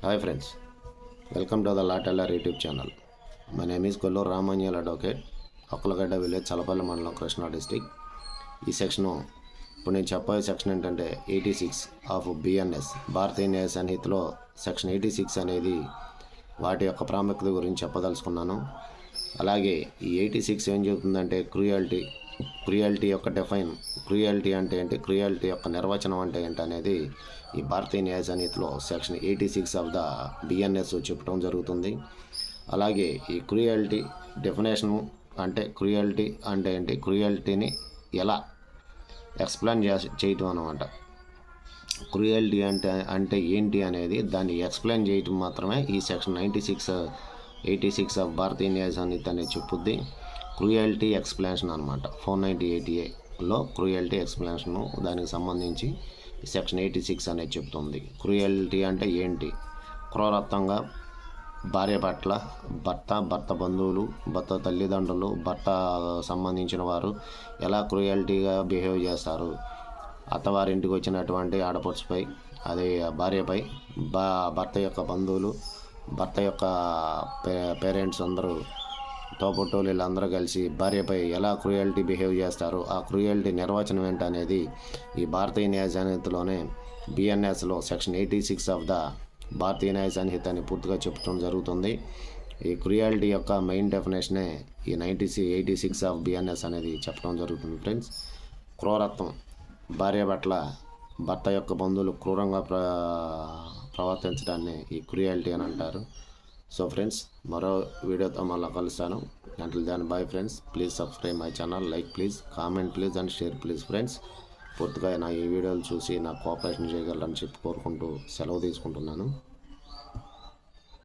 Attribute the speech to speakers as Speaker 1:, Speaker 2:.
Speaker 1: Hi friends, welcome to the Latella YouTube channel. My name is Kollur Ramanjal Advocate, Oklagadda village, Chalapalli మండలం Krishna district. ఈ section ఇప్పుడు నేను చెప్పే section ఏంటంటే 86 of BNS భారతీయ న్యాయ సంహితలో సెక్షన్ 86 అనేది వాటి యొక్క ప్రాముఖ్యత గురించి చెప్పదలుచుకున్నాను. అలాగే ఈ 86 ఏం చెబుతుందంటే క్రుయాలిటీ యొక్క క్రుయాలిటీ అంటే ఏంటి, క్రుయాలిటీ యొక్క నిర్వచనం అంటే ఏంటి అనేది ఈ భారతీయ న్యాయ సంహితలో సెక్షన్ 86 ఆఫ్ ద బిఎన్ఎస్ చెప్పడం జరుగుతుంది. అలాగే ఈ క్రుయాలిటీ డెఫినేషను అంటే క్రుయాలిటీ అంటే ఏంటి, క్రుయాలిటీని ఎలా ఎక్స్ప్లెయిన్ చేయటం అనమాట. క్రుయాలిటీ అంటే ఏంటి అనేది దాన్ని ఎక్స్ప్లెయిన్ చేయటం మాత్రమే ఈ సెక్షన్ 86 ఆఫ్ భారతీయ న్యాయ సంహిత అనేది చెప్పుద్ది. క్రుయాలిటీ ఎక్స్ప్లెనేషన్ అనమాట. 498A క్రుయాలిటీ ఎక్స్ప్లెనేషను దానికి సంబంధించి సెక్షన్ 86 అనేది చెప్తుంది. క్రుయాలిటీ అంటే ఏంటి, క్రూరత్వంగా భార్య పట్ల భర్త బంధువులు, భర్త తల్లిదండ్రులు, భర్త సంబంధించిన వారు ఎలా క్రుయాలిటీగా బిహేవ్ చేస్తారు, అత్తవారింటికి వచ్చినటువంటి ఆడపడుచుపై, అదే భార్యపై, భర్త యొక్క బంధువులు, భర్త యొక్క పేరెంట్స్ అందరూ, తోబుట్టోళ్ళు వీళ్ళందరూ కలిసి భార్యపై ఎలా క్రుయాలిటీ బిహేవ్ చేస్తారు, ఆ క్రుయాలిటీ నిర్వచనం ఏంటనేది ఈ భారతీయ న్యాయ సంహితలోనే బిఎన్ఎస్లో సెక్షన్ 86 ఆఫ్ ద భారతీయ న్యాయ సంహితని పూర్తిగా చెప్పడం జరుగుతుంది. ఈ క్రుయాలిటీ యొక్క మెయిన్ డెఫినేషనే ఈ 86 ఆఫ్ బిఎన్ఎస్ అనేది చెప్పడం జరుగుతుంది. ఫ్రెండ్స్, క్రూరత్వం, భార్య పట్ల భర్త యొక్క బంధువులు క్రూరంగా ప్రవర్తించడాన్ని ఈ క్రుయాలిటీ అని అంటారు. సో ఫ్రెండ్స్, మరో వీడియోతో మళ్ళీ కలుస్తాను. Until then bye friends. Please subscribe my channel, like please, comment please and share please friends. పూర్తిగా నా ఈ వీడియోలు చూసి నాకు కోఆపరేషన్ చేయగలరని చెప్పి కోరుకుంటూ సెలవు తీసుకుంటున్నాను.